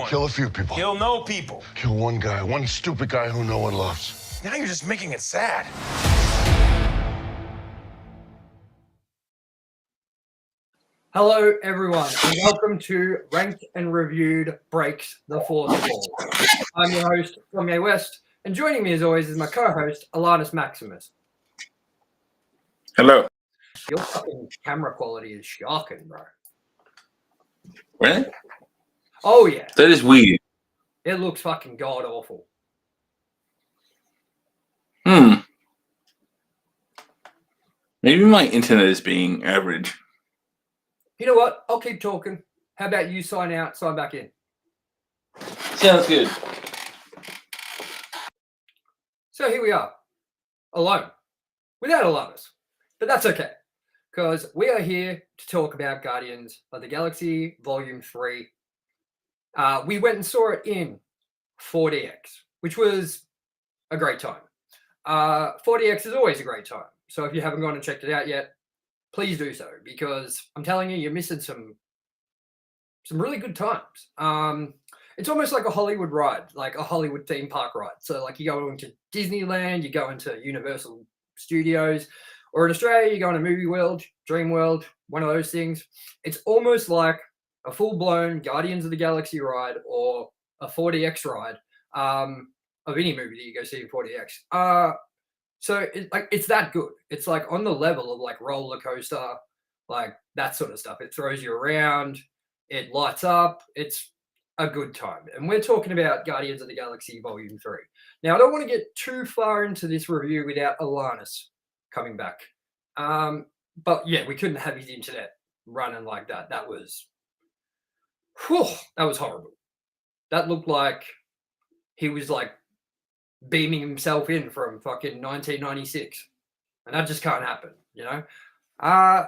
everyone. Kill a few people. Kill no people. Kill one guy, one stupid guy who no one loves. Now you're just making it sad. Hello, everyone, and welcome to Ranked and Reviewed Breaks the Fourth Wall. I'm your host, Tomye West, and joining me as always is my co-host, Alannis Maximus. Hello. Your fucking camera quality is shocking, bro. Really? Oh, yeah. That is weird. It looks fucking god-awful. Maybe my internet is being average. You know what? I'll keep talking. How about you sign out, sign back in? Sounds good. So here we are, alone, without Alannis. But that's okay, because we are here to talk about Guardians of the Galaxy Volume 3. We went and saw it in 4DX, which was a great time. 4DX is always a great time. So if you haven't gone and checked it out yet, please do so, because I'm telling you, you're missing some really good times. It's almost like a Hollywood ride, like a Hollywood theme park ride. So like you go into Disneyland, you go into Universal Studios, or in Australia, you go into Movie World, Dream World, one of those things. It's almost like a full-blown Guardians of the Galaxy ride or a 4DX ride of any movie that you go see in 4DX. So it's that good. It's like on the level of like roller coaster, like that sort of stuff. It throws you around, it lights up, it's a good time. And we're talking about Guardians of the Galaxy Volume 3. Now, I don't want to get too far into this review without Alannis coming back. But yeah, we couldn't have his internet running like that. That was horrible. That looked like he was like beaming himself in from fucking 1996. And that just can't happen, you know?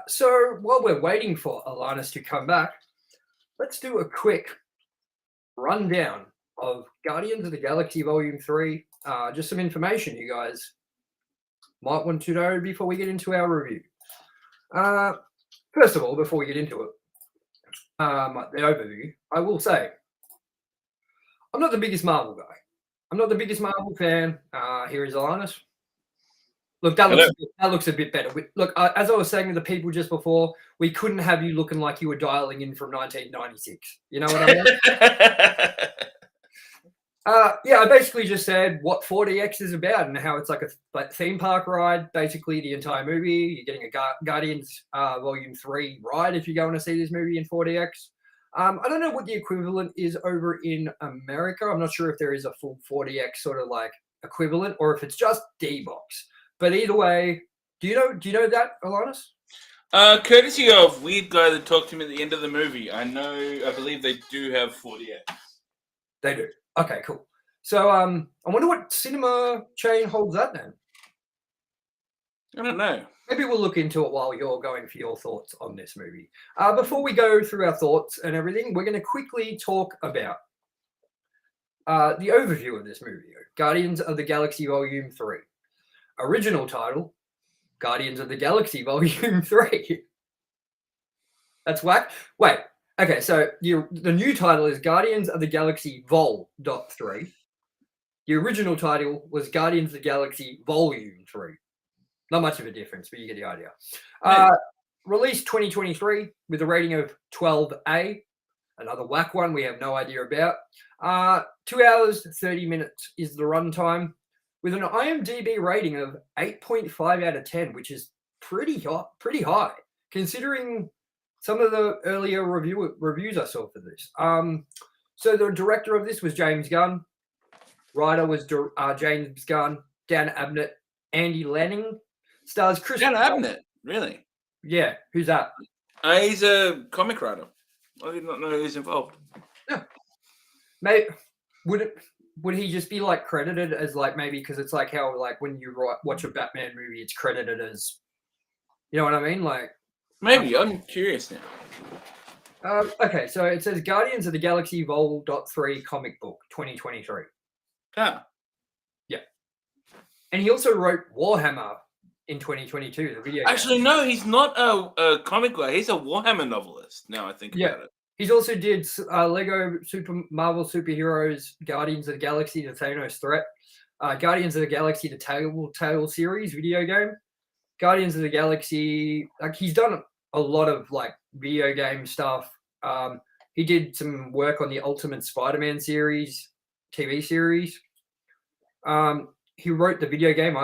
So while we're waiting for Alannis to come back, let's do a quick rundown of Guardians of the Galaxy Volume 3. Just some information you guys might want to know before we get into our review. First of all, before we get into it, the overview, I will say, I'm not the biggest Marvel guy. I'm not the biggest Marvel fan. Here is Alannis. Look, that looks a bit better. Look, as I was saying to the people just before, we couldn't have you looking like you were dialing in from 1996. You know what I mean? Yeah, I basically just said what 4DX is about and how it's like a theme park ride, basically the entire movie. You're getting a Guardians Volume 3 ride if you're going to see this movie in 4DX. I don't know what the equivalent is over in America. I'm not sure if there is a full 4DX sort of like equivalent or if it's just D-Box. But either way, do you know that, Alannis? Courtesy of weird guy that talked to me at the end of the movie. I believe they do have 4DX. They do. Okay, cool. So I wonder what cinema chain holds that then. I don't know. Maybe we'll look into it while you're going for your thoughts on this movie. Before we go through our thoughts and everything, we're going to quickly talk about the overview of this movie, Guardians of the Galaxy Volume 3. Original title, Guardians of the Galaxy Volume 3. That's whack. Wait, okay, so the new title is Guardians of the Galaxy Vol. 3. The original title was Guardians of the Galaxy Volume 3. Not much of a difference, but you get the idea. Released 2023 with a rating of 12A. Another whack one we have no idea about. 2 hours, 30 minutes is the runtime with an IMDb rating of 8.5 out of 10, which is pretty high, considering some of the earlier reviews I saw for this. So the director of this was James Gunn. Writer was James Gunn, Dan Abnett, Andy Lanning. Stars Chris. Dan Abnett, really? Yeah, who's that? He's a comic writer. I did not know who's involved. Yeah. Mate, would he just be like credited as like maybe because it's like how like when you watch a Batman movie, it's credited as, you know what I mean? Like maybe I'm curious now. Okay, so it says Guardians of the Galaxy Vol. 3 comic book 2023. Ah. Yeah. And he also wrote Warhammer in 2022, the video game. Actually, no, he's not a comic guy. He's a Warhammer novelist. Now I think about it. He's also did Lego Super Marvel Superheroes, Guardians of the Galaxy, the Thanos Threat, Guardians of the Galaxy, the Telltale series video game, Guardians of the Galaxy. Like he's done a lot of like video game stuff. He did some work on the Ultimate Spider-Man series, TV series. He wrote the video game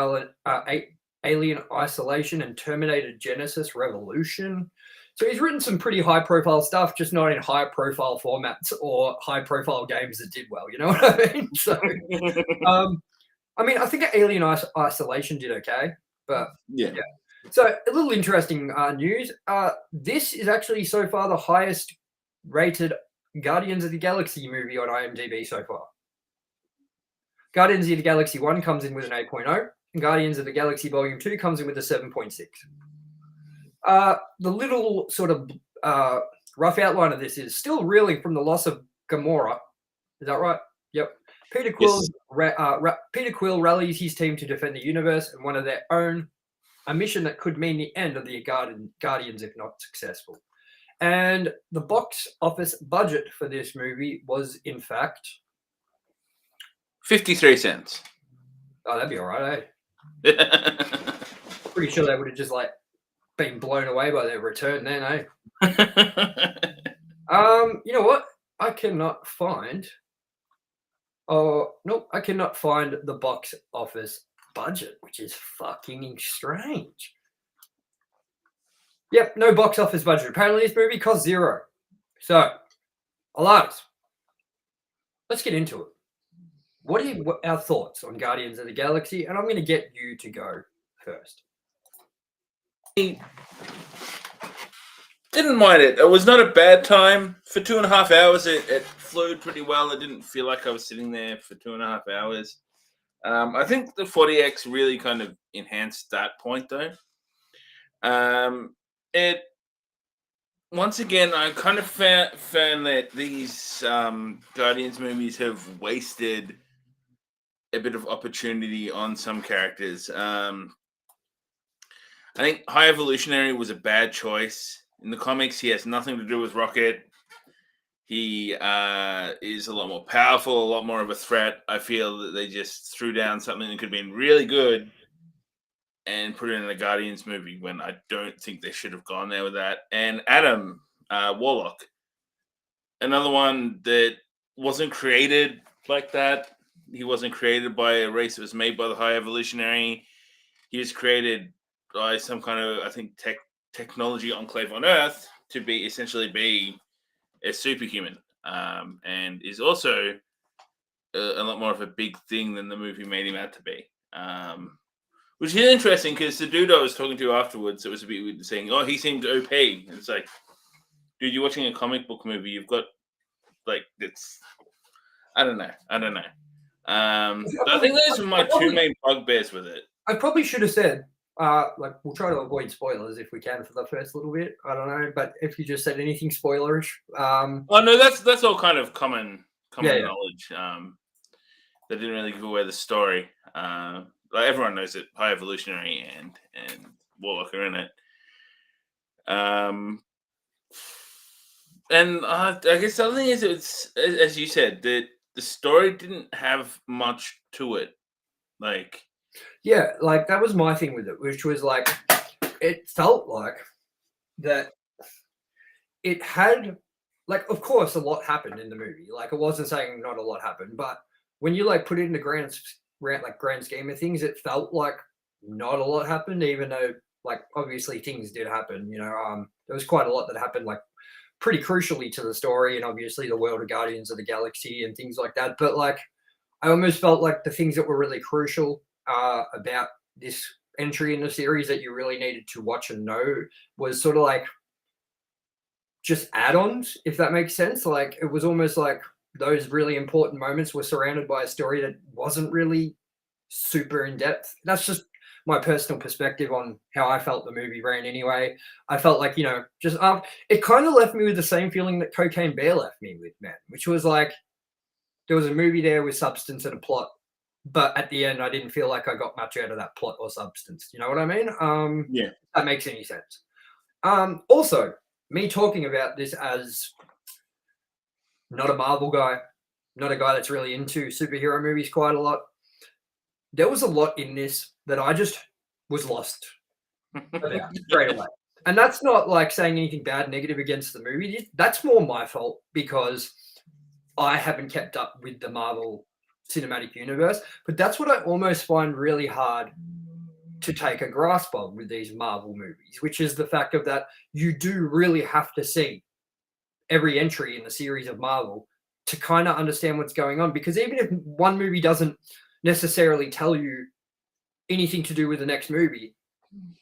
Alien Isolation and Terminator Genesis Revolution. So he's written some pretty high-profile stuff, just not in high-profile formats or high-profile games that did well. You know what I mean? So, I mean, I think Alien Isolation did okay, but Yeah. So a little interesting news. This is actually so far the highest-rated Guardians of the Galaxy movie on IMDb so far. Guardians of the Galaxy 1 comes in with an 8.0, and Guardians of the Galaxy Volume 2 comes in with a 7.6. The little sort of rough outline of this is still reeling from the loss of Gamora. Is that right? Yep. Peter Quill rallies his team to defend the universe and one of their own, a mission that could mean the end of the Guardians if not successful. And the box office budget for this movie was, in fact, 53 cents. Oh, that'd be all right, eh? Pretty sure they would have just like been blown away by their return then, eh? You know what? I cannot find. Oh nope, I cannot find the box office budget, which is fucking strange. Yep, no box office budget. Apparently, this movie cost $0. So, Alannis, let's get into it. What are our thoughts on Guardians of the Galaxy? And I'm going to get you to go first. Didn't mind it. It was not a bad time. For 2.5 hours, it flowed pretty well. It didn't feel like I was sitting there for 2.5 hours. I think the 40X really kind of enhanced that point, though. It once again, I kind of found that these Guardians movies have wasted a bit of opportunity on some characters. I think High Evolutionary was a bad choice. In the comics, he has nothing to do with Rocket. He is a lot more powerful, a lot more of a threat. I feel that they just threw down something that could have been really good and put it in a Guardians movie when I don't think they should have gone there with that. And Adam Warlock, another one that wasn't created like that. He wasn't created by a race that was made by the High Evolutionary. He was created by some kind of, I think, technology enclave on Earth to be essentially be a superhuman, and is also a lot more of a big thing than the movie made him out to be. Which is interesting because the dude I was talking to afterwards, it was a bit weird saying, "Oh, he seemed OP." And it's like, dude, you're watching a comic book movie. You've got like it's. I don't know. But I think those are my two main bugbears with it. I probably should have said, like, we'll try to avoid spoilers if we can for the first little bit. I don't know, but if you just said anything spoilerish, oh no, that's all kind of common knowledge. They didn't really give away the story. Like everyone knows that High Evolutionary and Warlock are in it. And I guess the other thing is, it's as you said, that the story didn't have much to it. Like, yeah, like that was my thing with it, which was like, it felt like that it had, like, of course, a lot happened in the movie. Like, I wasn't saying not a lot happened, but when you like put it in the grand scheme of things, it felt like not a lot happened, even though, like, obviously things did happen. You know, there was quite a lot that happened, like, pretty crucially to the story, and obviously the world of Guardians of the Galaxy and things like that. But like, I almost felt like the things that were really crucial about this entry in the series that you really needed to watch and know was sort of like just add-ons, if that makes sense. Like, it was almost like those really important moments were surrounded by a story that wasn't really super in depth. That's just my personal perspective on how I felt the movie ran anyway. I felt like, you know, just it kind of left me with the same feeling that Cocaine Bear left me with, man, which was like, there was a movie there with substance and a plot, but at the end, I didn't feel like I got much out of that plot or substance. You know what I mean? yeah. If that makes any sense. Also, me talking about this as not a Marvel guy, not a guy that's really into superhero movies quite a lot. There was a lot in this that I just was lost about straight away. And that's not like saying anything bad, negative against the movie. That's more my fault because I haven't kept up with the Marvel Cinematic Universe. But that's what I almost find really hard to take a grasp of with these Marvel movies, which is the fact of that you do really have to see every entry in the series of Marvel to kind of understand what's going on. Because even if one movie doesn't necessarily tell you anything to do with the next movie,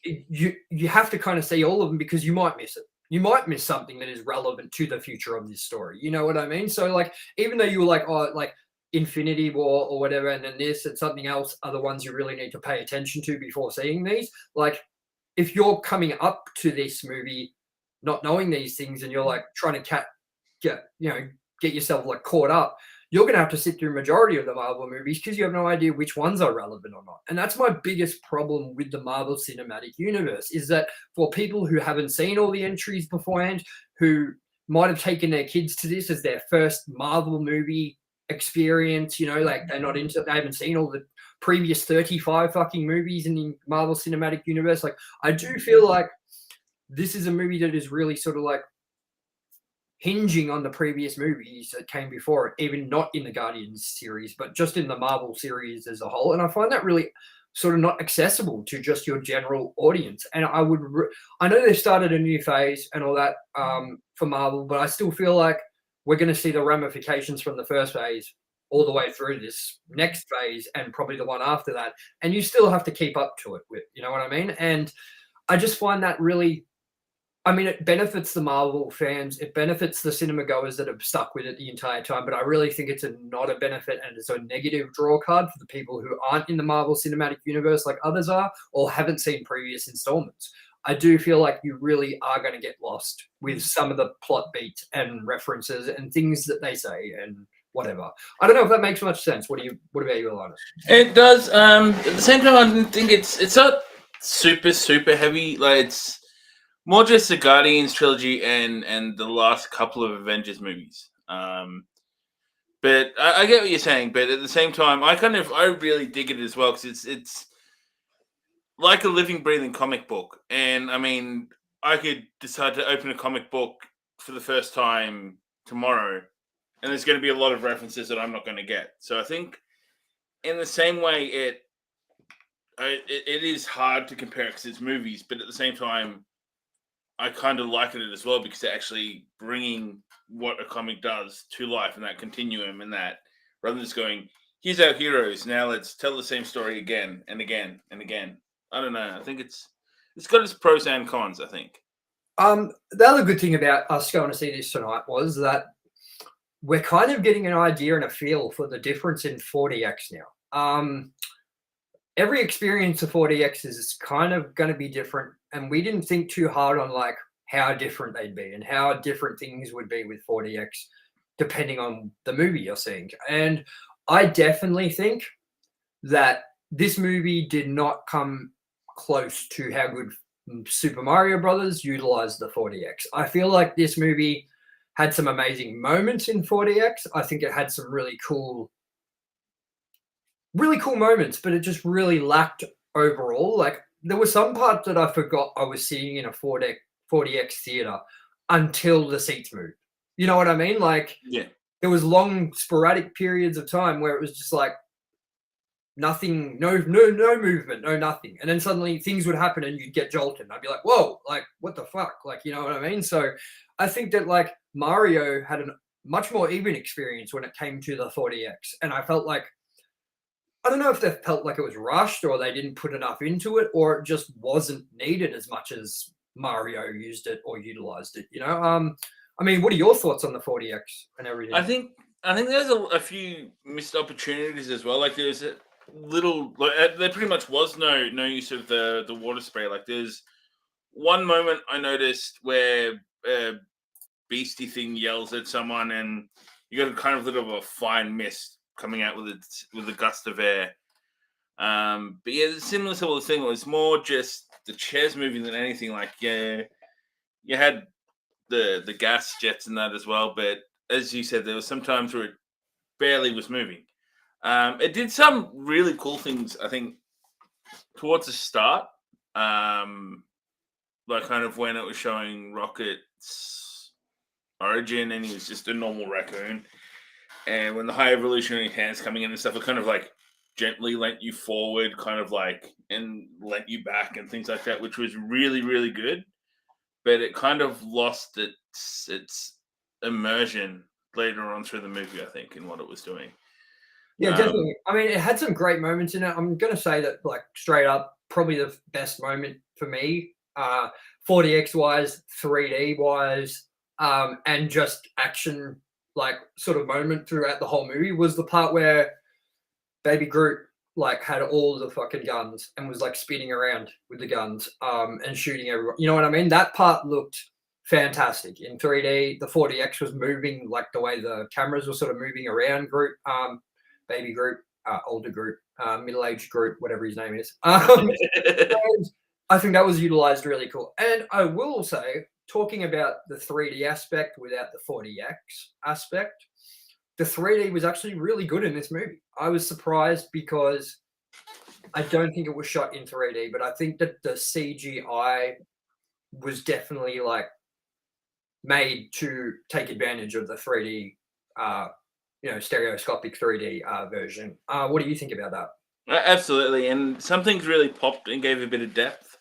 you have to kind of see all of them because you might miss it. You might miss something that is relevant to the future of this story. You know what I mean? So like, even though you were like, oh, like Infinity War or whatever, and then this and something else are the ones you really need to pay attention to before seeing these. Like, if you're coming up to this movie not knowing these things and you're like trying to get yourself like caught up, you're going to have to sit through majority of the Marvel movies because you have no idea which ones are relevant or not. And that's my biggest problem with the Marvel Cinematic Universe is that for people who haven't seen all the entries beforehand, who might have taken their kids to this as their first Marvel movie experience, like they haven't seen all the previous 35 fucking movies in the Marvel Cinematic Universe. Like, I do feel like this is a movie that is really sort of like hinging on the previous movies that came before it, even not in the Guardians series, but just in the Marvel series as a whole. And I find that really sort of not accessible to just your general audience. And I know they've started a new phase and all that for Marvel, but I still feel like we're going to see the ramifications from the first phase all the way through this next phase and probably the one after that. And you still have to keep up to it with, you know what I mean? And I just find that really, it benefits the Marvel fans. It benefits the cinema goers that have stuck with it the entire time. But I really think it's not a benefit and it's a negative draw card for the people who aren't in the Marvel Cinematic Universe like others are or haven't seen previous installments. I do feel like you really are going to get lost with some of the plot beats and references and things that they say and whatever. I don't know if that makes much sense. What about you, Alannis? It does. At the same time, I think it's not super heavy. Like, it's more just the Guardians trilogy and the last couple of Avengers movies. But I get what you're saying. But at the same time, I really dig it as well because it's like a living, breathing comic book. And I could decide to open a comic book for the first time tomorrow, and there's going to be a lot of references that I'm not going to get. So I think in the same way, it is hard to compare because it's movies, but at the same time, I kind of like it as well because they're actually bringing what a comic does to life and that continuum and that rather than just going, here's our heroes, now let's tell the same story again and again and again. I don't know. I think it's got its pros and cons, I think. The other good thing about us going to see this tonight was that we're kind of getting an idea and a feel for the difference in 4DX now. Every experience of 4DX is kind of going to be different, and we didn't think too hard on like how different they'd be and how different things would be with 4DX depending on the movie you're seeing. And I definitely think that this movie did not come close to how good Super Mario Brothers utilized the 4DX. I feel like this movie had some amazing moments in 4DX. I think it had some really cool moments, but it just really lacked overall. Like, there were some parts that I forgot I was seeing in a 4DX theater until the seats moved. You know what I mean? Like, yeah, there was long sporadic periods of time where it was just like nothing, no movement, no nothing. And then suddenly things would happen and you'd get jolted. And I'd be like, whoa, like, what the fuck? Like, you know what I mean? So I think that like Mario had a much more even experience when it came to the 4DX. And I felt like, I don't know if they felt like it was rushed or they didn't put enough into it or it just wasn't needed as much as Mario used it or utilized it, you know? What are your thoughts on the 4DX and everything? I think there's a few missed opportunities as well. Like, there's a little, like, there pretty much was no use of the water spray. Like, there's one moment I noticed where Beastie Thing yells at someone and you got a kind of little of a fine mist coming out with a gust of air. But yeah, it's similar sort of thing. It was more just the chairs moving than anything. Like, yeah, you had the gas jets and that as well, but as you said, there was some times where it barely was moving. It did some really cool things, I think, towards the start. Like kind of when it was showing Rocket's origin and he was just a normal raccoon. And when the high evolutionary hands coming in and stuff, it kind of like gently leant you forward, kind of like, and leant you back and things like that, which was really, really good. But it kind of lost its immersion later on through the movie, I think, in what it was doing. Yeah, definitely. I mean, it had some great moments in it. I'm going to say that, like, straight up, probably the best moment for me, 4DX wise, 3D wise, and just action, like, sort of moment throughout the whole movie was the part where Baby Groot, like, had all the fucking guns and was, like, spinning around with the guns and shooting everyone. You know what I mean? That part looked fantastic in 3D. The 4DX was moving, like, the way the cameras were sort of moving around Groot. Baby Groot, older Groot, middle-aged Groot, whatever his name is. I think that was utilized really cool. And I will say, talking about the 3D aspect without the 4DX aspect, the 3D was actually really good in this movie. I was surprised because I don't think it was shot in 3D, but I think that the CGI was definitely like made to take advantage of the 3D stereoscopic 3D version. What do you think about that? Absolutely, and some things really popped and gave a bit of depth.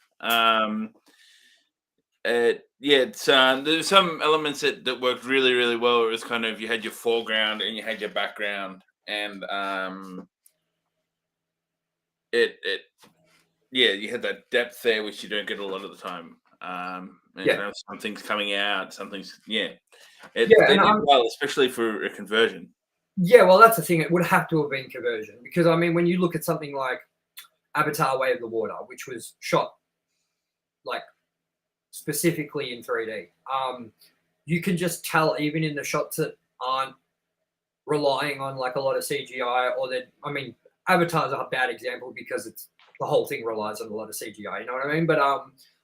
There's some elements that worked really, really well. It was kind of, you had your foreground and you had your background, and you had that depth there, which you don't get a lot of the time. Some things coming out, some things, they did well, especially for a conversion. Yeah, well, that's the thing. It would have to have been conversion because, I mean, when you look at something like Avatar: Way of the Water, which was shot like specifically in 3D, you can just tell even in the shots that aren't relying on like a lot of CGI, or that, I mean, Avatar's a bad example because it's the whole thing relies on a lot of CGI. You know what I mean? But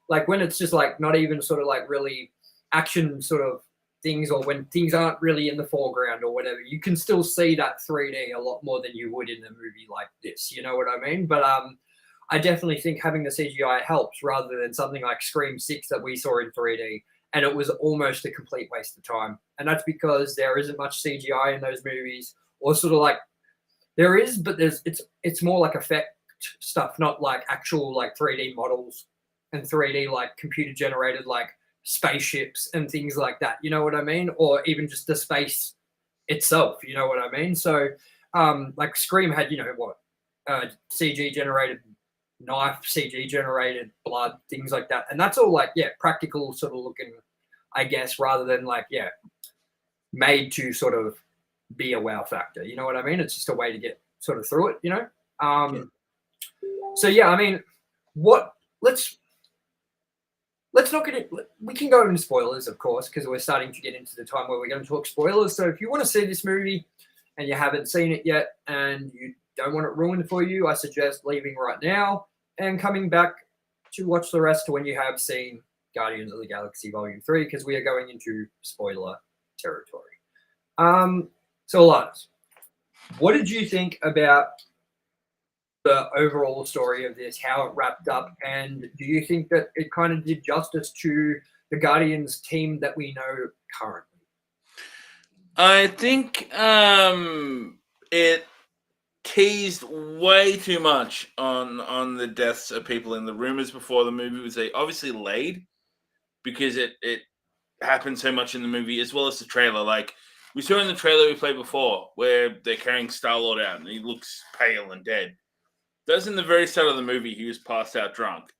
like when it's just like not even sort of like really action sort of things, or when things aren't really in the foreground or whatever, you can still see that 3D a lot more than you would in a movie like this. You know what I mean? But I definitely think having the CGI helps rather than something like Scream 6 that we saw in 3D, and it was almost a complete waste of time. And that's because there isn't much CGI in those movies, or sort of like there is, but it's more like effect stuff, not like actual like 3D models and 3D like computer generated like spaceships and things like that. You know what I mean? Or even just the space itself. You know what I mean? So like Scream had, CG generated knife, CG generated blood, things like that. And that's all like, practical sort of looking, I guess, rather than like, made to sort of be a wow factor. You know what I mean? It's just a way to get sort of through it, So I mean, let's not get it. We can go into spoilers, of course, because we're starting to get into the time where we're going to talk spoilers. So if you want to see this movie and you haven't seen it yet and you don't want it ruined for you, I suggest leaving right now and coming back to watch the rest when you have seen Guardians of the Galaxy Volume 3, because we are going into spoiler territory. So Alannis, what did you think about the overall story of this, how it wrapped up, and do you think that it kind of did justice to the Guardians team that we know currently? I think it teased way too much on the deaths of people in the rumors before the movie was obviously laid, because it happened so much in the movie as well as the trailer. Like we saw in the trailer we played before, where they're carrying Star-Lord out and he looks pale and dead. That's in the very start of the movie. He was passed out drunk.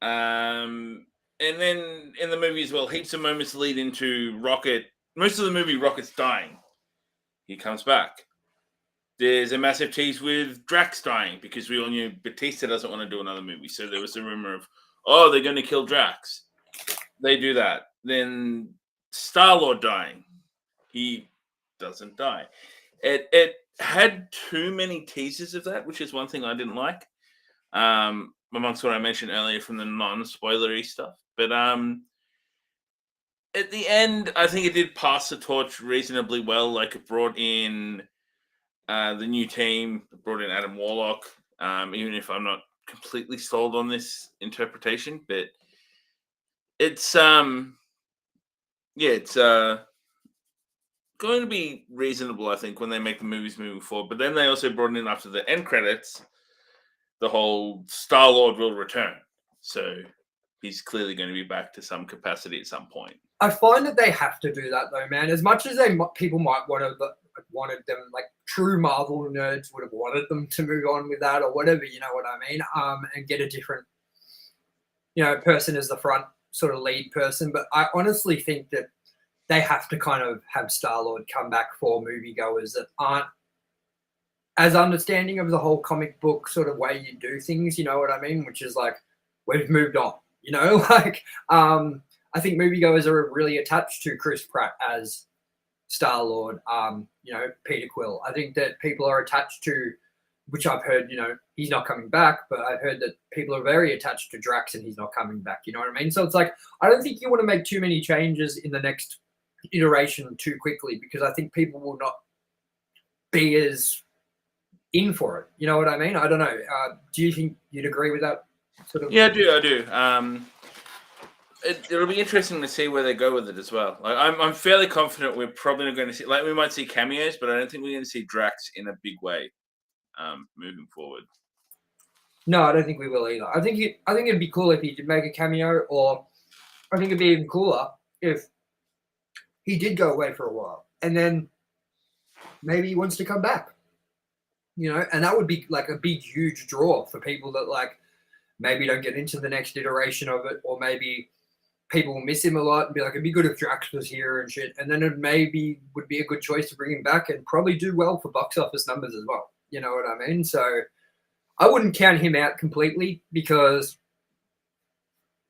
And then in the movie as well, heaps of moments lead into Rocket. Most of the movie, Rocket's dying. He comes back. There's a massive tease with Drax dying, because we all knew Batista doesn't want to do another movie. So there was a rumor of, they're going to kill Drax. They do that. Then Star-Lord dying. He doesn't die. It had too many teasers of that, which is one thing I didn't like. Amongst what I mentioned earlier from the non-spoilery stuff. But at the end, I think it did pass the torch reasonably well. Like it brought in the new team, brought in Adam Warlock. Even if I'm not completely sold on this interpretation, but it's it's going to be reasonable, I think, when they make the movies moving forward. But then they also brought in after the end credits, the whole Star-Lord will return. So he's clearly going to be back to some capacity at some point. I find that they have to do that though, man. As much as people might wanted them, like true Marvel nerds would have wanted them to move on with that or whatever, you know what I mean? And get a different, person as the front sort of lead person. But I honestly think that they have to kind of have Star-Lord come back for moviegoers that aren't as understanding of the whole comic book sort of way you do things, you know what I mean? Which is like, we've moved on, I think moviegoers are really attached to Chris Pratt as Star-Lord, Peter Quill. I think that people are attached to, which I've heard, he's not coming back, but I've heard that people are very attached to Drax and he's not coming back, you know what I mean? So it's like, I don't think you want to make too many changes in the next iteration too quickly, because I think people will not be as in for it. You know what I mean? I don't know. Do you think you'd agree with that sort of? Yeah, I do. It'll be interesting to see where they go with it as well. Like, I'm fairly confident we're probably not going to see, like, we might see cameos, but I don't think we're going to see Drax in a big way moving forward. No, I don't think we will either. I think it'd be cool if he did make a cameo, or I think it'd be even cooler if he did go away for a while and then maybe he wants to come back, and that would be like a big, huge draw for people that like maybe don't get into the next iteration of it, or maybe people will miss him a lot and be like, it'd be good if Drax was here and shit. And then it maybe would be a good choice to bring him back and probably do well for box office numbers as well. You know what I mean? So I wouldn't count him out completely, because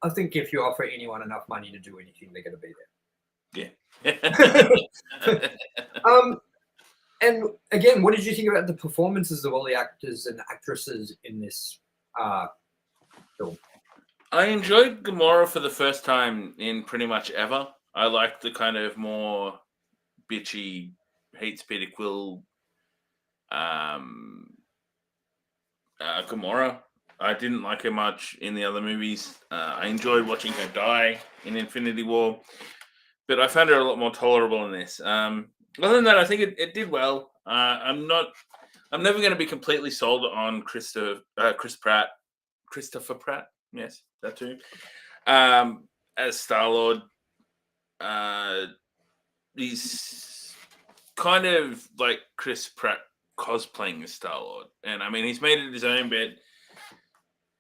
I think if you offer anyone enough money to do anything, they're going to be there. Yeah. And again, what did you think about the performances of all the actors and actresses in this film? I enjoyed Gamora for the first time in pretty much ever. I liked the kind of more bitchy, hates Peter Quill Gamora. I didn't like her much in the other movies. I enjoyed watching her die in Infinity War, but I found her a lot more tolerable in this. Other than that, I think it did well. I'm never going to be completely sold on Christopher Pratt. Yes, that too. As Star-Lord, he's kind of like Chris Pratt cosplaying as Star-Lord, and I mean he's made it his own bit.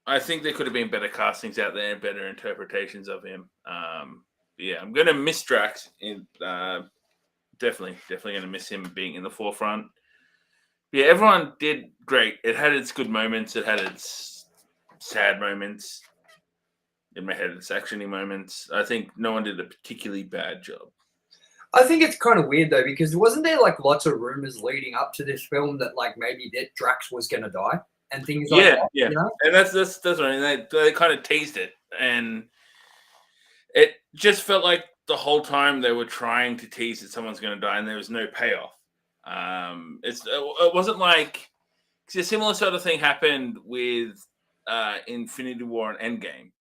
I think there could have been better castings out there and better interpretations of him. Yeah, I'm gonna miss Drax. Definitely gonna miss him being in the forefront. Yeah, everyone did great. It had its good moments. It had its sad moments. In my head, its actiony moments. I think no one did a particularly bad job. I think it's kind of weird though, because wasn't there like lots of rumors leading up to this film that like maybe that Drax was going to die and things like that? Yeah. And that's what I mean. They kind of teased it, and it just felt like the whole time they were trying to tease that someone's going to die, and there was no payoff. It wasn't like, a similar sort of thing happened with Infinity War and Endgame,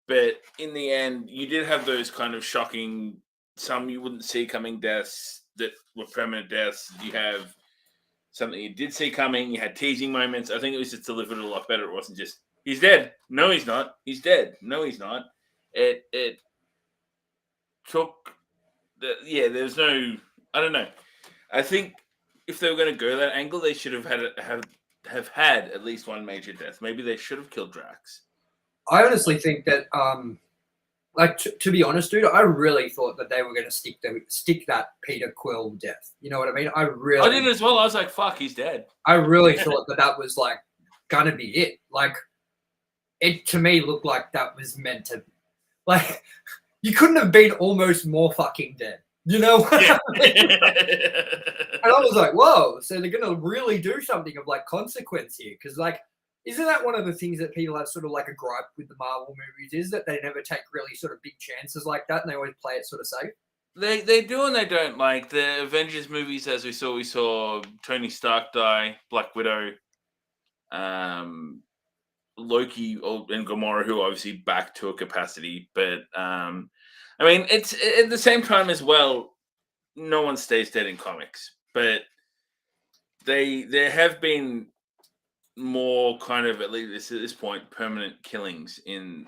but in the end, you did have those kind of shocking, some you wouldn't see coming deaths that were permanent deaths. You have something you did see coming. You had teasing moments. I think it was just delivered a lot better. It wasn't just, he's dead. No, he's not. He's dead. No, he's not. It took, there's no, I don't know. I think if they were going to go that angle, they should have had at least one major death. Maybe they should have killed Drax. I honestly think that, to be honest, dude, I really thought that they were going to stick that Peter Quill death. You know what I mean? I did as well. I was like, fuck, he's dead. I really thought that was like going to be it. Like, it to me looked like that was meant to, like, you couldn't have been almost more fucking dead. You know what I mean? And I was like, whoa, so they're going to really do something of like consequence here. Because like, isn't that one of the things that people have sort of like a gripe with the Marvel movies is that they never take really sort of big chances like that, and they always play it sort of safe. They do and they don't. Like the Avengers movies, as we saw Tony Stark die, Black Widow, Loki and Gamora, who are obviously back to a capacity. But I mean, it's at the same time as well. No one stays dead in comics, but there have been more kind of, at least at this point, permanent killings. In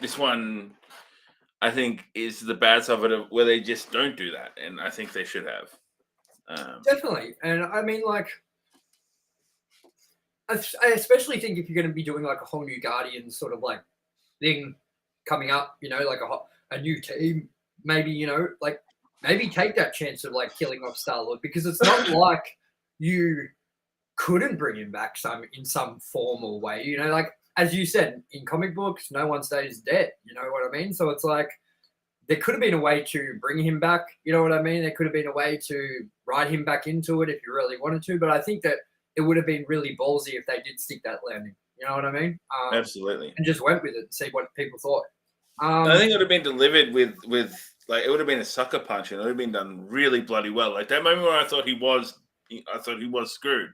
this one, I think is the bad side of it, where they just don't do that, and I think they should have. Definitely, and I mean, like, I especially think if you're going to be doing like a whole new Guardians sort of like thing coming up, you know, like a new team, maybe, you know, like maybe take that chance of like killing off Star-Lord, because it's not like you couldn't bring him back in some formal way, you know, like as you said, in comic books, no one stays dead, you know what I mean? So it's like there could have been a way to bring him back, you know what I mean? There could have been a way to write him back into it if you really wanted to, but I think that it would have been really ballsy if they did stick that landing. You know what I mean? Absolutely. And just went with it and see what people thought. I think it would have been delivered with like, it would have been a sucker punch, and it would have been done really bloody well. Like that moment where I thought he was screwed.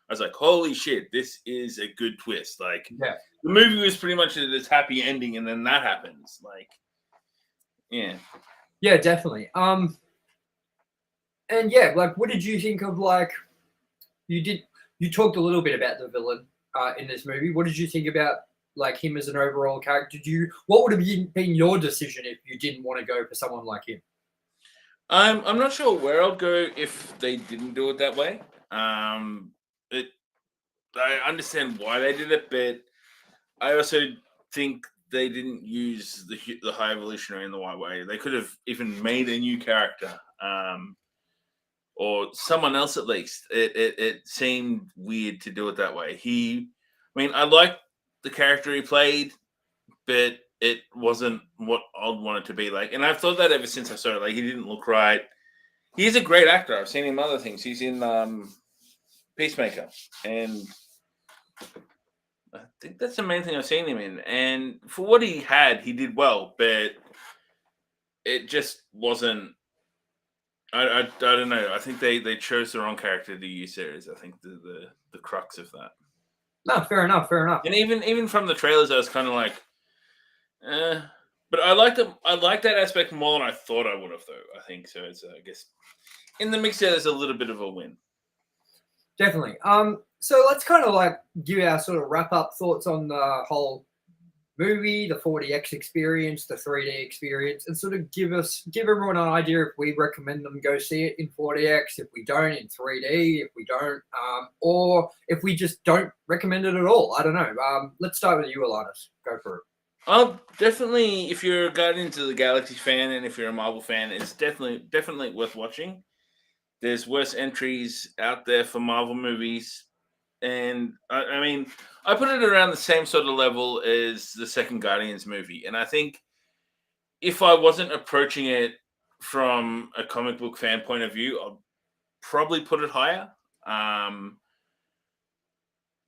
I was like, holy shit, this is a good twist. Like, yeah. The movie was pretty much this happy ending, and then that happens. Like, yeah. Yeah, definitely. And yeah, like, what did you think of, like, you talked a little bit about the villain in this movie. What did you think about, like, him as an overall character? What would have been your decision if you didn't want to go for someone like him? I'm not sure where I'd go if they didn't do it that way. I understand why they did it, but I also think they didn't use the High Evolutionary in the right way. They could have even made a new character, or someone else at least. It seemed weird to do it that way. I liked the character he played, but it wasn't what I'd want it to be like. And I've thought that ever since I saw it. Like, he didn't look right. He's a great actor. I've seen him other things. He's in Peacemaker, and I think that's the main thing I've seen him in. And for what he had, he did well, but it just wasn't. I don't know. I think they chose the wrong character to use series. I think the crux of that. No, fair enough. And even from the trailers, I was kind of like, but I like that aspect more than I thought I would have, though. I think so. It's I guess in the mix there's a little bit of a win. Definitely. So let's kind of like give our sort of wrap up thoughts on the whole movie, the 40X experience, the 3D experience, and sort of give everyone an idea if we recommend them go see it in 40X, if we don't in 3D, if we don't, or if we just don't recommend it at all. I don't know. Let's start with you, Alannis. Go for it. I'll definitely, if you're a Guardians of the Galaxy fan and if you're a Marvel fan, it's definitely worth watching. There's worse entries out there for Marvel movies. And I mean, I put it around the same sort of level as the second Guardians movie. And I think if I wasn't approaching it from a comic book fan point of view, I'd probably put it higher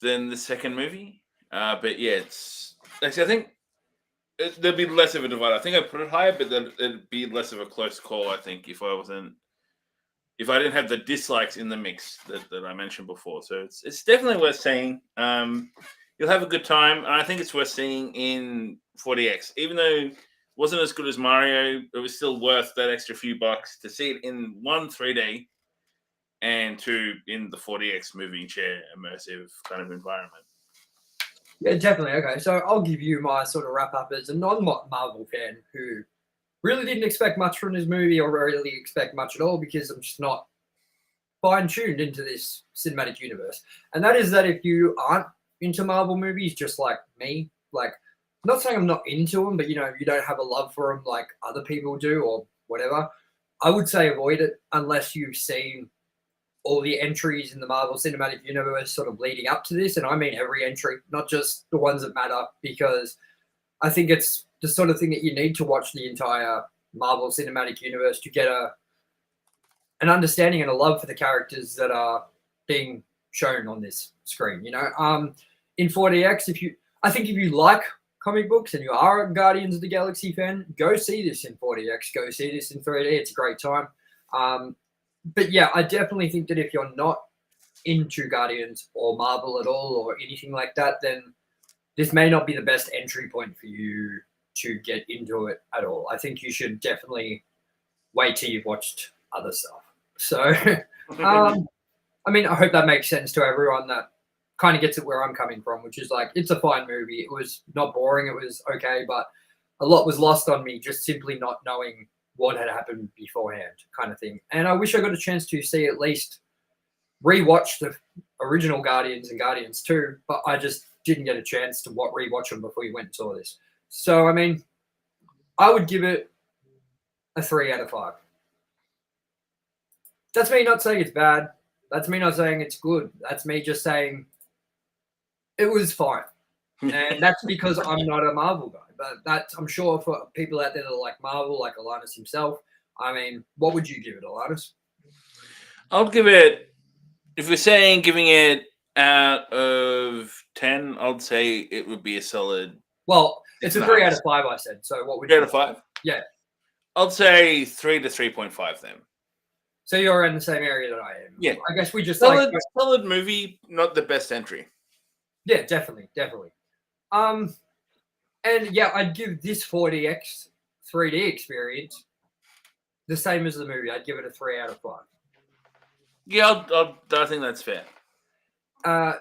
than the second movie. But yeah, it's actually, I think there'd be less of a divide. I think I'd put it higher, but it'd be less of a close call, I think, if I didn't have the dislikes in the mix that I mentioned before. So it's definitely worth seeing. You'll have a good time, and I think it's worth seeing in 40X. Even though it wasn't as good as Mario, it was still worth that extra few bucks to see it in 1, 3D, and 2, in the 40X moving chair immersive kind of environment. Yeah, definitely. Okay, so I'll give you my sort of wrap up as a non-Marvel fan who really didn't expect much from this movie, or really expect much at all, because I'm just not fine-tuned into this cinematic universe. And that is that if you aren't into Marvel movies, just like me, like, I'm not saying I'm not into them, but, you know, you don't have a love for them like other people do or whatever, I would say avoid it unless you've seen all the entries in the Marvel Cinematic Universe sort of leading up to this. And I mean every entry, not just the ones that matter, because I think it's the sort of thing that you need to watch the entire Marvel Cinematic Universe to get an understanding and a love for the characters that are being shown on this screen. You know, in 4DX, I think if you like comic books and you are a Guardians of the Galaxy fan, go see this in 4DX. Go see this in 3D. It's a great time. But yeah, I definitely think that if you're not into Guardians or Marvel at all or anything like that, then this may not be the best entry point for you to get into it at all. I think you should definitely wait till you've watched other stuff. So, I mean, I hope that makes sense to everyone that kind of gets it where I'm coming from, which is like, it's a fine movie. It was not boring. It was okay, but a lot was lost on me just simply not knowing what had happened beforehand kind of thing. And I wish I got a chance to see at least rewatch the original Guardians and Guardians 2, but I just didn't get a chance to rewatch them before you went and saw this. So, I mean, I would give it a 3 out of 5. That's me not saying it's bad. That's me not saying it's good. That's me just saying it was fine. And that's because I'm not a Marvel guy. But that's, I'm sure for people out there that are like Marvel, like Alannis himself, I mean, what would you give it, Alannis? I'll give it, if we're saying giving it out of 10, I'd say it would be a solid. Well, it's a 3 out of 5, I said. So what would you 3 out of 5? Yeah. I'd say 3 to 3.5 then. So you're in the same area that I am. Yeah. I guess we just solid movie, not the best entry. Yeah, definitely. And yeah, I'd give this 4DX 3D experience the same as the movie. I'd give it a 3 out of 5. Yeah, I think that's fair.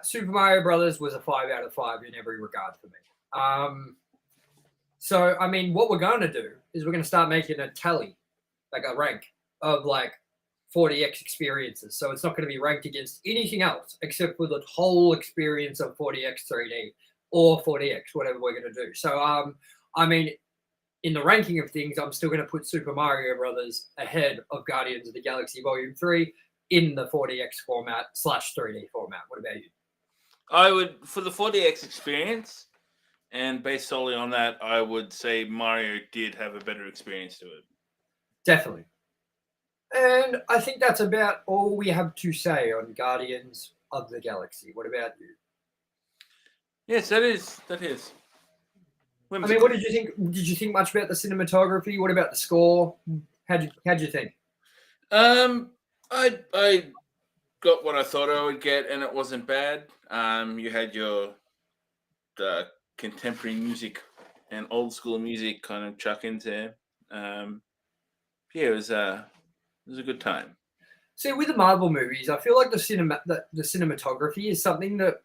Super Mario Brothers was a 5 out of 5 in every regard for me. So, I mean, what we're going to do is we're going to start making a tally, like a rank of like 4DX experiences. So it's not going to be ranked against anything else except for the whole experience of 4DX 3D or 4DX, whatever we're going to do. So, I mean, in the ranking of things, I'm still going to put Super Mario Brothers ahead of Guardians of the Galaxy Volume 3 in the 4DX format / 3D format. What about you? I would, for the 4DX experience, and based solely on that, I would say Mario did have a better experience to it. Definitely. And I think that's about all we have to say on Guardians of the Galaxy. What about you? Yes, that is. I mean, what did you think? Did you think much about the cinematography? What about the score? How'd you think? I got what I thought I would get, and it wasn't bad. You had the contemporary music and old school music kind of chuck into. Yeah, it was a good time. See, with the Marvel movies, I feel like the cinematography is something that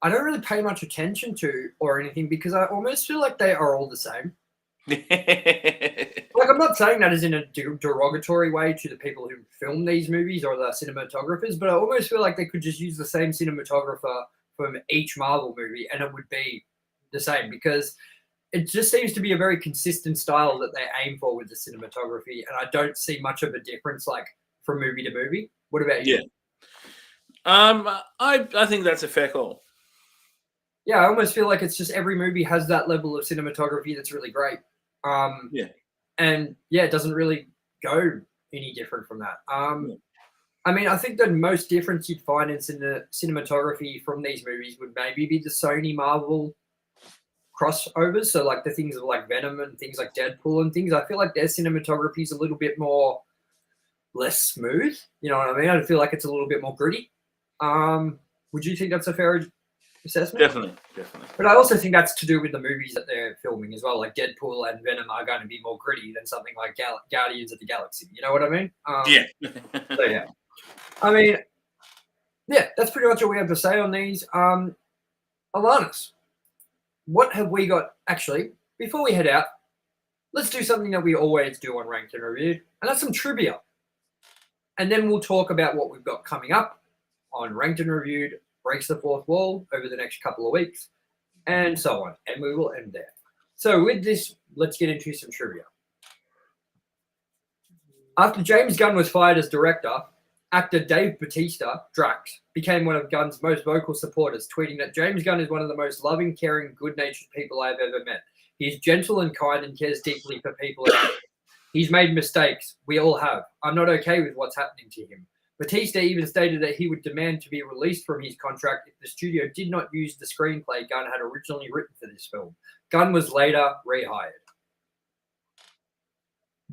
I don't really pay much attention to or anything because I almost feel like they are all the same. Like, I'm not saying that as in a derogatory way to the people who film these movies or the cinematographers, but I almost feel like they could just use the same cinematographer from each Marvel movie and it would be the same because it just seems to be a very consistent style that they aim for with the cinematography, and I don't see much of a difference like from movie to movie. What about you? Yeah. I think that's a fair call. Yeah, I almost feel like it's just every movie has that level of cinematography that's really great. Yeah. And yeah, it doesn't really go any different from that. I mean, I think the most difference you'd find in cinematography from these movies would maybe be the Sony Marvel crossovers. So like the things of like Venom and things like Deadpool and things, I feel like their cinematography is a little bit more less smooth. You know what I mean? I feel like it's a little bit more gritty. Would you think that's a fair assessment? Definitely. But I also think that's to do with the movies that they're filming as well. Like Deadpool and Venom are going to be more gritty than something like Guardians of the Galaxy. You know what I mean? Yeah. So yeah. I mean, yeah, that's pretty much all we have to say on these. Alannis, what have we got? Actually, before we head out, let's do something that we always do on Ranked and Reviewed, and that's some trivia. And then we'll talk about what we've got coming up on Ranked and Reviewed, Breaks the Fourth Wall over the next couple of weeks, and so on. And we will end there. So with this, let's get into some trivia. After James Gunn was fired as director, actor Dave Bautista, Drax, became one of Gunn's most vocal supporters, tweeting that James Gunn is one of the most loving, caring, good-natured people I've ever met. He is gentle and kind and cares deeply for people. He's made mistakes. We all have. I'm not okay with what's happening to him. Batista even stated that he would demand to be released from his contract if the studio did not use the screenplay Gunn had originally written for this film. Gunn was later rehired.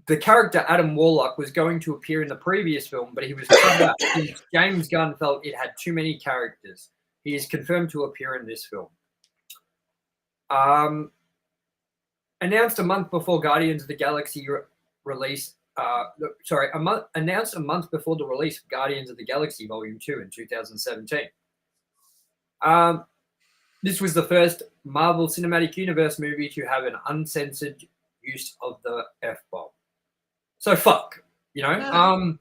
The character Adam Warlock was going to appear in the previous film, but he was cut out since James Gunn felt it had too many characters. He is confirmed to appear in this film. Announced a month before Guardians of the Galaxy release. Announced a month before the release of Guardians of the Galaxy Volume 2 in 2017. This was the first Marvel Cinematic Universe movie to have an uncensored use of the F-bomb. So fuck, you know.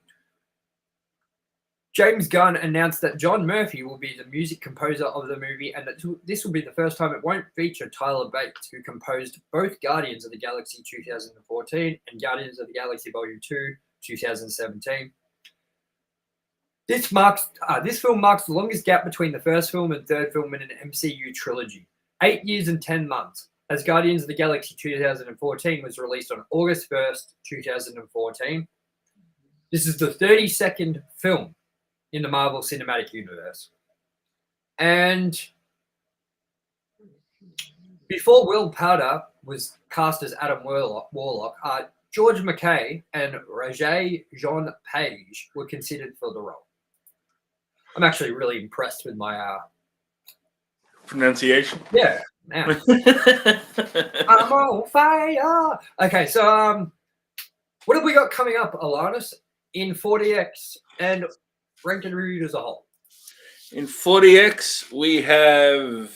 James Gunn announced that John Murphy will be the music composer of the movie, and that this will be the first time it won't feature Tyler Bates, who composed both Guardians of the Galaxy 2014 and Guardians of the Galaxy Volume 2 2017. This film marks the longest gap between the first film and third film in an MCU trilogy, 8 years and 10 months, as Guardians of the Galaxy 2014 was released on August 1st, 2014. This is the 32nd film in the Marvel Cinematic Universe. And before Will Powder was cast as Adam Warlock, George McKay and Roger Jean Page were considered for the role. I'm actually really impressed with my pronunciation. Yeah, man. I'm on fire. Okay, so what have we got coming up, Alannis, in 40X and Ranked and Reviewed as a whole? In 40X, we have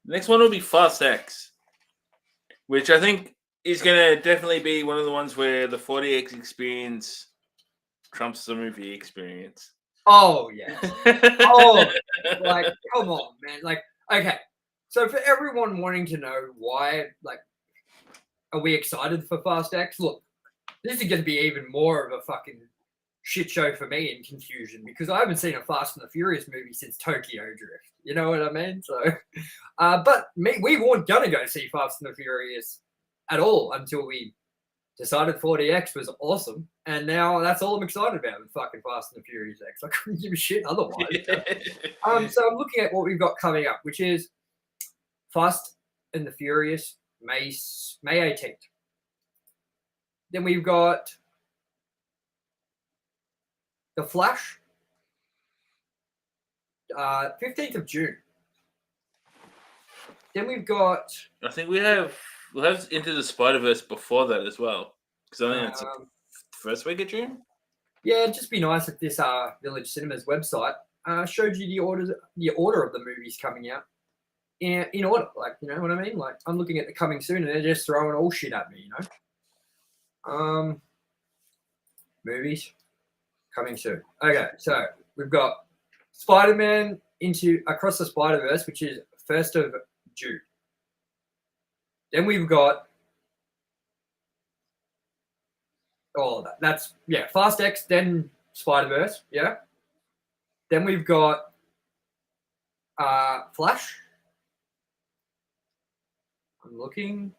the next one will be Fast X, which I think is going to definitely be one of the ones where the 40X experience trumps the movie experience. Oh, yeah. Oh, like, come on, man. Like, okay. So for everyone wanting to know why, like, are we excited for Fast X? Look, this is going to be even more of a fucking shit show for me and confusion, because I haven't seen a Fast and the Furious movie since Tokyo Drift. You know what I mean? So, but we weren't going to go see Fast and the Furious at all until we decided 40X was awesome. And now that's all I'm excited about with fucking Fast and the Furious X. I couldn't give a shit otherwise. So I'm looking at what we've got coming up, which is Fast and the Furious May 18th. Then we've got The Flash, 15th of June. Then we've got... I think we'll have Into the Spider-Verse before that as well, because I think it's the first week of June. Yeah, it'd just be nice if this Village Cinemas website showed you the order of the movies coming out in order. Like, you know what I mean? Like, I'm looking at the coming soon, and they're just throwing all shit at me, you know? Movies coming soon. Okay, so we've got Spider-Man into Across the Spider-Verse, which is 1st of June. Then we've got all of that. That's, yeah, Fast X, then Spider-Verse, yeah. Then we've got Flash. I'm looking.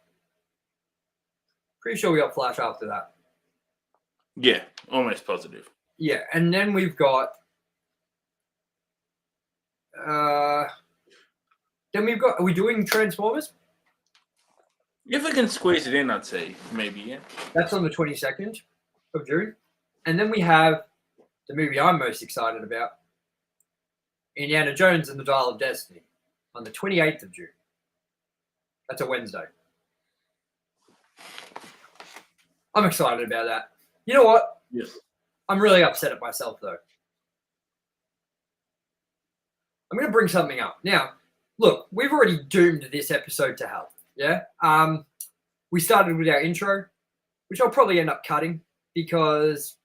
Pretty sure we got Flash after that. Yeah, almost positive. Yeah, and then we've got are we doing Transformers? If I can squeeze it in, I'd say maybe, yeah. That's on the 22nd of June. And then we have the movie I'm most excited about, Indiana Jones and the Dial of Destiny, on the 28th of June. That's a Wednesday. I'm excited about that. You know what? Yes. I'm really upset at myself, though. I'm going to bring something up. Now, look, we've already doomed this episode to hell, yeah? We started with our intro, which I'll probably end up cutting because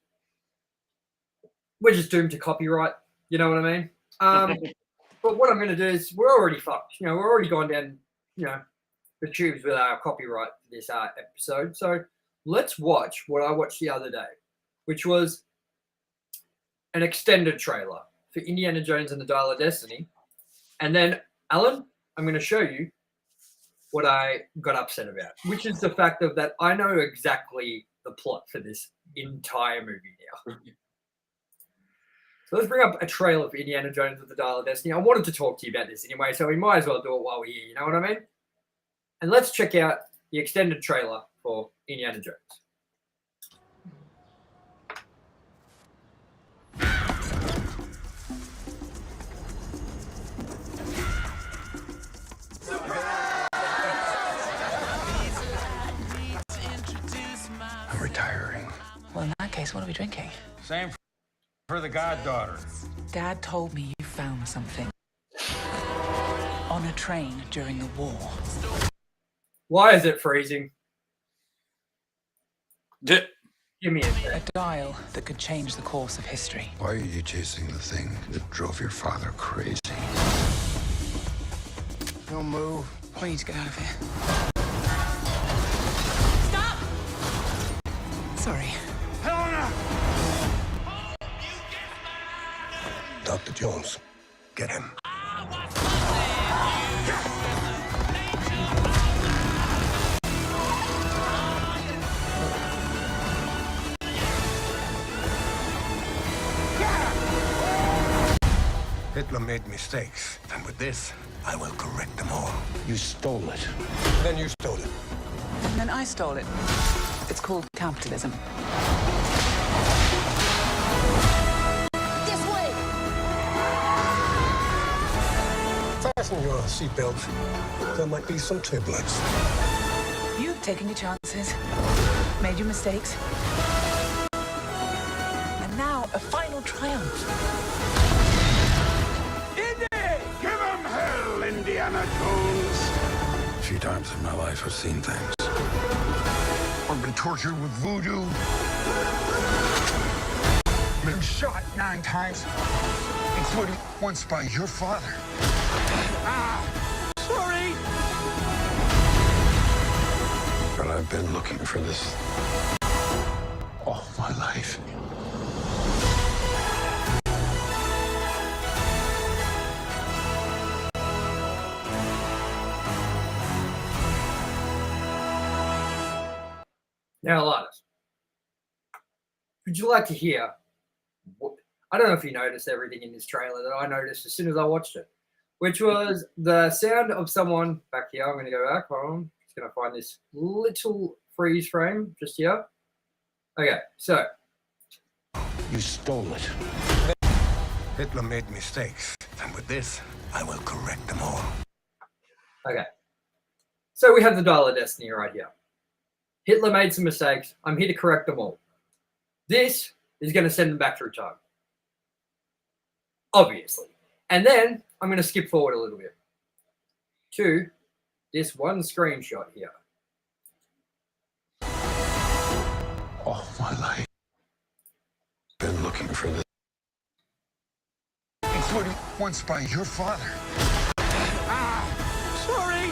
we're just doomed to copyright. You know what I mean? But what I'm going to do is we're already fucked. You know, we're already gone down, you know, the tubes with our copyright for this episode. So let's watch what I watched the other day, which was an extended trailer for Indiana Jones and the Dial of Destiny. And then, Alan, I'm going to show you what I got upset about, which is the fact that I know exactly the plot for this entire movie now. So let's bring up a trailer for Indiana Jones with the Dial of Destiny. I wanted to talk to you about this anyway, so we might as well do it while we're here, you know what I mean? And let's check out the extended trailer for Indiana Jones. I'm retiring. Well, in that case, what are we drinking? Same for the goddaughter. Dad told me you found something. On a train during the war. Why is it freezing? D- Give me a A sec. dial that could change the course of history. Why are you chasing the thing that drove your father crazy? Don't move. We need to get out of here. Stop! Sorry. Helena! Dr. Jones, get him. Hitler made mistakes, and with this, I will correct them all. You stole it. Then you stole it. And then I stole it. It's called capitalism. This way! Fasten your seatbelt. There might be some turbulence. You've taken your chances, made your mistakes. And now a final triumph. Give him hell, Indiana Jones! A few times in my life I've seen things. I've been tortured with voodoo. Been shot 9 times, including once by your father. Sorry! But I've been looking for this all my life. Now, Alannis, would you like to hear? I don't know if you noticed everything in this trailer that I noticed as soon as I watched it, which was the sound of someone back here. I'm going to go back. Hold on. Just going to find this little freeze frame just here. Okay, so You stole it. Hitler made mistakes, and with this, I will correct them all. okay, so we have the Dial of Destiny right here. Hitler made some mistakes. I'm here to correct them all. This is going to send them back through time. Obviously. And then I'm going to skip forward a little bit to this one screenshot here. All my life. Been looking for this. Including once by your father. Sorry!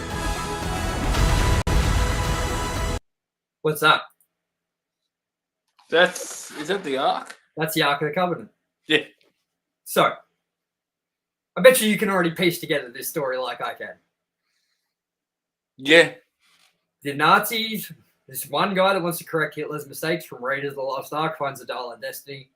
What's that? is that the Ark? That's the Ark of the Covenant. Yeah. So, I bet you can already piece together this story like I can. Yeah. The Nazis, this one guy that wants to correct Hitler's mistakes from Raiders of the Lost Ark finds the Dial of Destiny.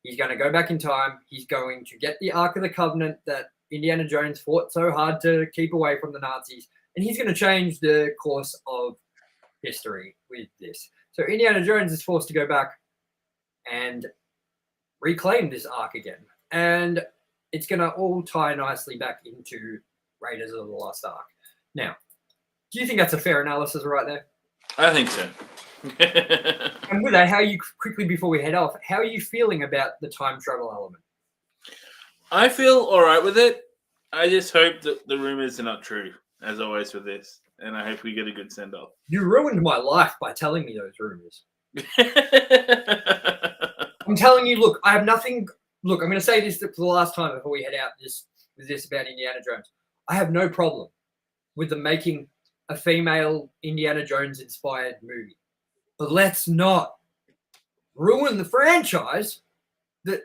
He's going to go back in time. He's going to get the Ark of the Covenant that Indiana Jones fought so hard to keep away from the Nazis. And he's going to change the course of history with this. So Indiana Jones is forced to go back and reclaim this Ark again. And it's going to all tie nicely back into Raiders of the Lost Ark. Now, do you think that's a fair analysis right there? I think so. And with that, how are you, quickly before we head off, how are you feeling about the time travel element? I feel all right with it. I just hope that the rumors are not true, as always with this. And I hope we get a good send-off. You ruined my life by telling me those rumors. I'm telling you, look, I have nothing. Look, I'm going to say this for the last time before we head out with this about Indiana Jones. I have no problem with them making a female Indiana Jones inspired movie. But let's not ruin the franchise that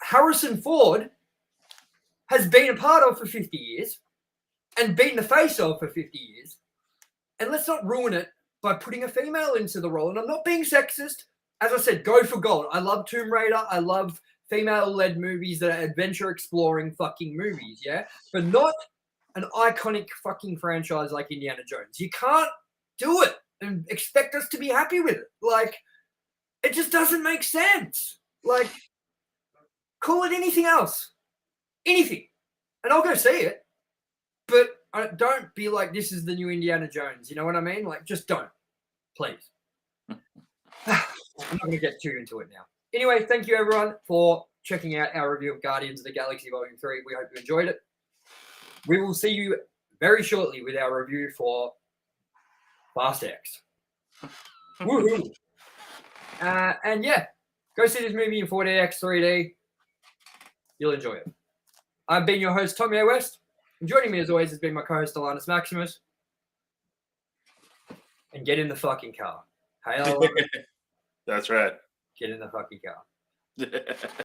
Harrison Ford has been a part of for 50 years and been the face of for 50 years. And let's not ruin it by putting a female into the role. And I'm not being sexist. As I said, go for gold. I love Tomb Raider. I love female-led movies that are adventure-exploring fucking movies, yeah? But not an iconic fucking franchise like Indiana Jones. You can't do it and expect us to be happy with it. Like, it just doesn't make sense. Like, call it anything else. Anything. And I'll go see it. But don't be like, this is the new Indiana Jones. You know what I mean? Like, just don't. Please. I'm not going to get too into it now. Anyway, thank you, everyone, for checking out our review of Guardians of the Galaxy Volume 3. We hope you enjoyed it. We will see you very shortly with our review for Fast X. Woohoo! And yeah, go see this movie in 4DX 3D. You'll enjoy it. I've been your host, Tomye West. And joining me, as always, has been my co-host, Alannis Maximus. And get in the fucking car. Hey, That's right. get in the fucking car.